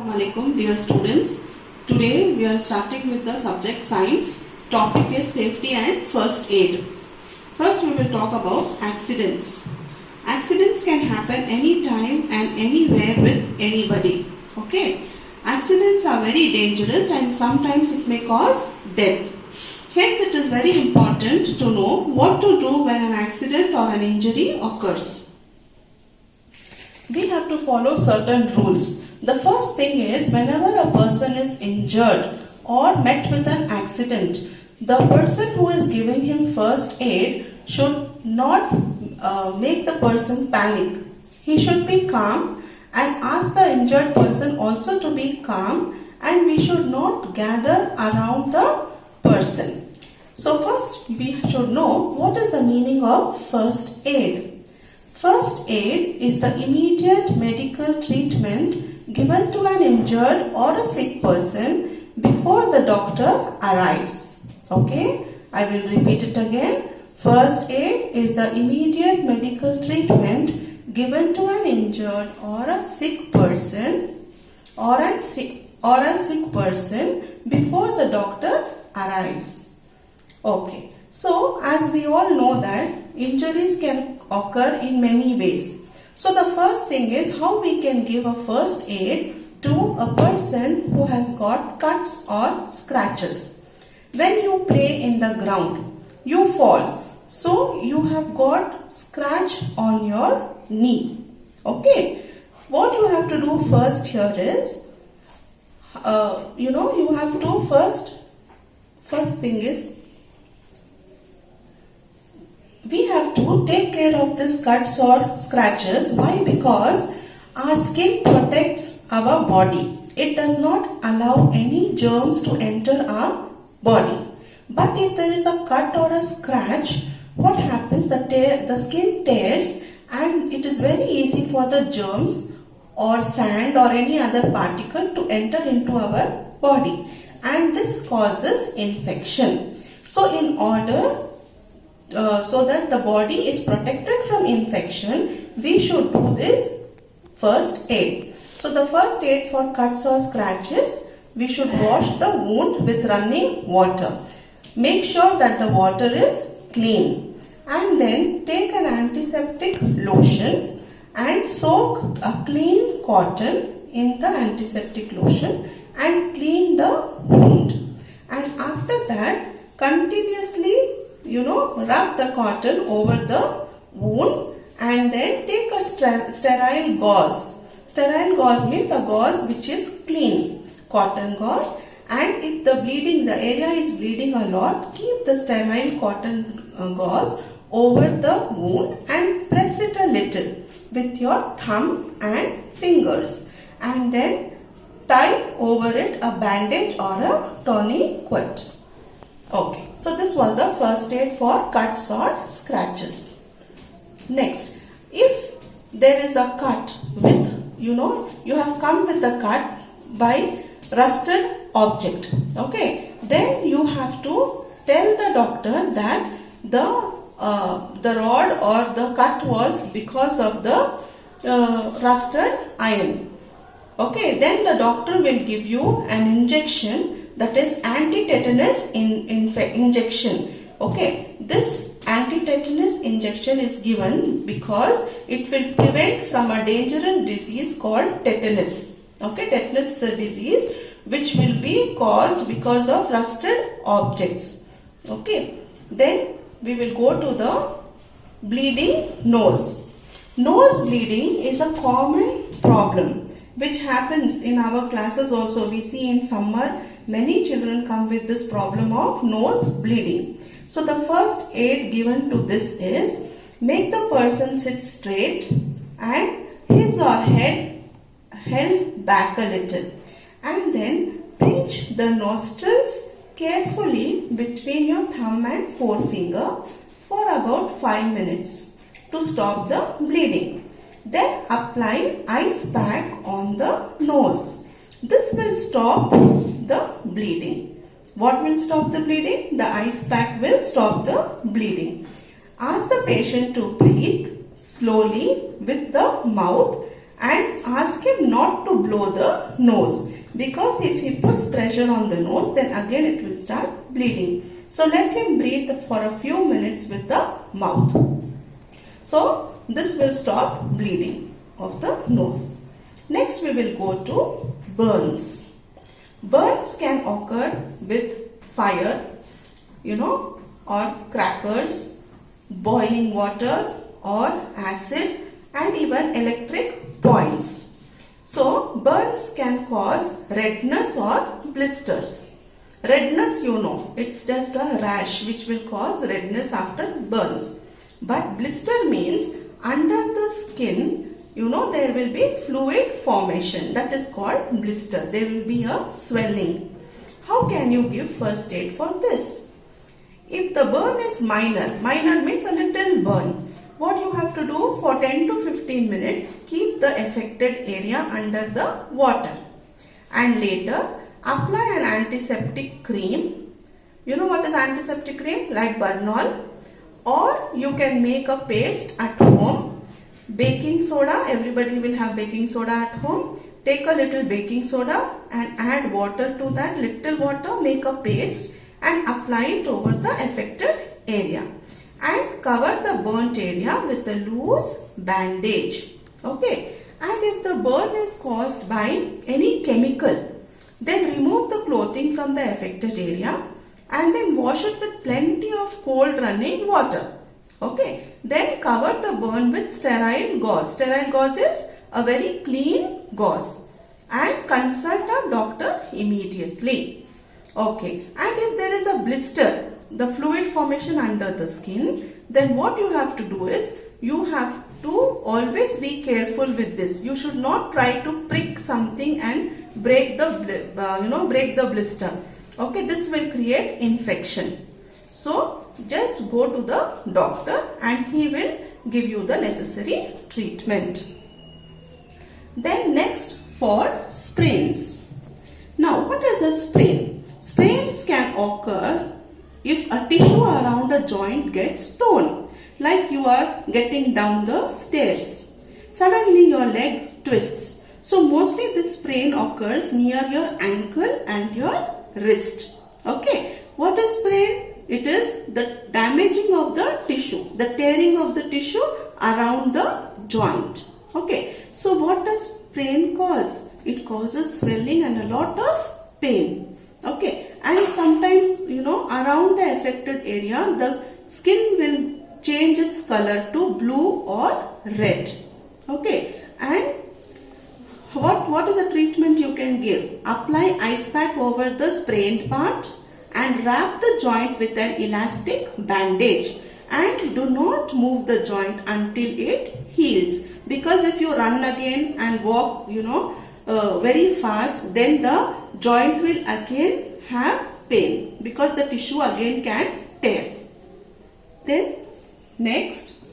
Assalamualaikum dear students. Today we are starting with the subject science. Topic is safety and first aid. First we will talk about accidents. Accidents can happen anytime and anywhere with anybody. Okay. Accidents are very dangerous and sometimes it may cause death. Hence it is very important to know what to do when an accident or an injury occurs. We have to follow certain rules. The first thing is, whenever a person is injured or met with an accident, the person who is giving him first aid should not make the person panic. He should be calm and ask the injured person also to be calm, and we should not gather around the person. So first we should know what is the meaning of first aid. First aid is the immediate medical treatment given to an injured or a sick person before the doctor arrives. Okay, I will repeat it again. First aid is the immediate medical treatment given to an injured or a sick person before the doctor arrives. Okay, so as we all know that injuries can occur in many ways. So the first thing is how we can give a first aid to a person who has got cuts or scratches. When you play in the ground, you fall. So you have got scratch on your knee. Okay. What you have to do first here is, you have to first thing is, we have to take care of these cuts or scratches. Why? Because our skin protects our body. It does not allow any germs to enter our body. But if there is a cut or a scratch, what happens? The skin tears and it is very easy for the germs or sand or any other particle to enter into our body, and this causes infection. So in order so that the body is protected from infection, we should do this first aid. So the first aid for cuts or scratches, we should wash the wound with running water. Make sure that the water is clean, and then take an antiseptic lotion and soak a clean cotton in the antiseptic lotion and clean the wound. And after that, continuously rub the cotton over the wound, and then take a sterile gauze. Sterile gauze means a gauze which is clean, cotton gauze. And if the area is bleeding a lot, keep the sterile cotton gauze over the wound and press it a little with your thumb and fingers, and then tie over it a bandage or a tourniquet. Okay, so this was the first aid for cuts or scratches. Next, if there is a cut with, you have come with a cut by rusted object, okay, then you have to tell the doctor that the rod or the cut was because of the rusted iron. Okay, then the doctor will give you an injection, that is anti-tetanus injection. Okay, this anti-tetanus injection is given because it will prevent from a dangerous disease called tetanus. Okay, tetanus is a disease which will be caused because of rusted objects. Okay, then we will go to the bleeding nose. Nose bleeding is a common problem which happens in our classes also. We see in summer many children come with this problem of nose bleeding. So the first aid given to this is, make the person sit straight and his or head held back a little, and then pinch the nostrils carefully between your thumb and forefinger for about 5 minutes to stop the bleeding. Then apply ice pack on the nose. This will stop the bleeding. What will stop the bleeding? The ice pack will stop the bleeding. Ask the patient to breathe slowly with the mouth and ask him not to blow the nose, because if he puts pressure on the nose, then again it will start bleeding. So let him breathe for a few minutes with the mouth. So this will stop bleeding of the nose. Next we will go to burns. Burns can occur with fire, or crackers, boiling water or acid, and even electric points. So burns can cause redness or blisters. Redness, it's just a rash which will cause redness after burns. But blister means under the skin, there will be fluid formation. That is called blister. There will be a swelling. How can you give first aid for this? If the burn is minor means a little burn. What you have to do, for 10 to 15 minutes, keep the affected area under the water. And later, apply an antiseptic cream. You know what is antiseptic cream? Like Bernol. Or you can make a paste at home. Baking soda, everybody will have baking soda at home. Take a little baking soda and add water to that, little water, make a paste and apply it over the affected area. And cover the burnt area with a loose bandage. Okay. And if the burn is caused by any chemical, then remove the clothing from the affected area and then wash it with plenty of cold running water. Okay. Then cover the burn with sterile gauze. Sterile gauze is a very clean gauze. And consult a doctor immediately. Okay. And if there is a blister, the fluid formation under the skin, then what you have to do is, you have to always be careful with this. You should not try to prick something and break the blister. Okay, this will create infection. So just go to the doctor and he will give you the necessary treatment. Then next, for sprains. Now what is a sprain? Sprains can occur if a tissue around a joint gets torn, like you are getting down the stairs. Suddenly your leg twists. So mostly this sprain occurs near your ankle and your wrist. Okay. What is sprain? It is the damaging of the tissue, the tearing of the tissue around the joint. Okay. So what does sprain cause? It causes swelling and a lot of pain. Okay. And sometimes, around the affected area, the skin will change its color to blue or red. Okay. And what is the treatment you can give? Apply ice pack over the sprained part and wrap the joint with an elastic bandage. And do not move the joint until it heals. Because if you run again and walk, very fast, then the joint will again have pain, because the tissue again can tear. Then next,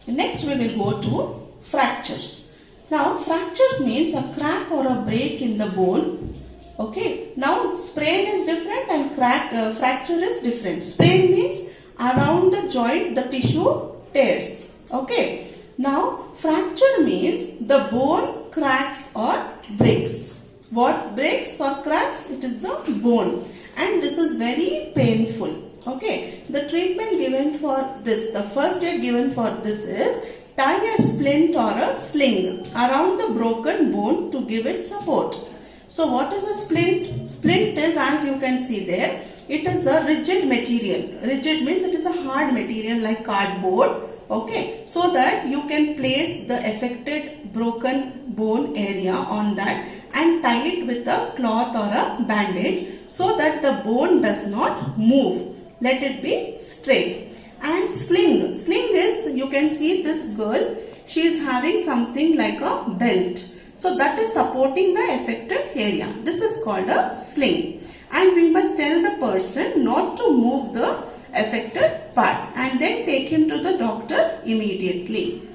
next we will go to fractures. Now fractures means a crack or a break in the bone. Okay. Now sprain is different and fracture is different. Sprain means around the joint the tissue tears. Okay. Now fracture means the bone cracks or breaks. What breaks or cracks? It is the bone, and this is very painful. Okay. The treatment given for this, the first aid given for this is tie a splint or a sling around the broken bone to give it support. So what is a splint? Splint is, as you can see there, it is a rigid material. Rigid means it is a hard material like cardboard. Okay, so that you can place the affected broken bone area on that and tie it with a cloth or a bandage so that the bone does not move. Let it be straight. And sling. Sling is, you can see this girl, she is having something like a belt. So that is supporting the affected area. This is called a sling. And we must tell the person not to move the affected part and then take him to the doctor immediately.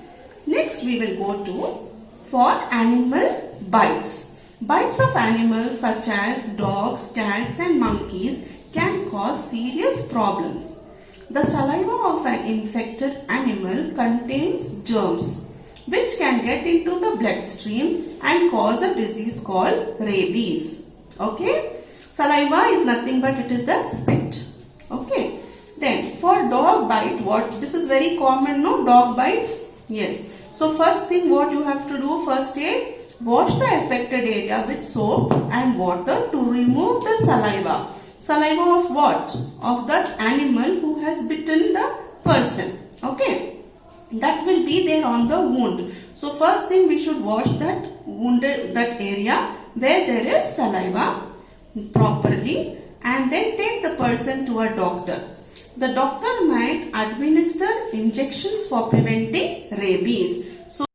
Next we will go to for animal bites. Bites of animals such as dogs, cats and monkeys can cause serious problems. The saliva of an infected animal contains germs which can get into the bloodstream and cause a disease called rabies. Okay, saliva is nothing but it is the spit. Okay, then for dog bite, what this is very common, no? Dog bites, yes. So first thing what you have to do, first aid, wash the affected area with soap and water to remove the saliva. Saliva of what? Of that animal who has bitten the person. Okay, that will be there on the wound. So first thing we should wash that wounded, that area where there is saliva properly, and then take the person to a doctor. The doctor might administer injections for preventing rabies.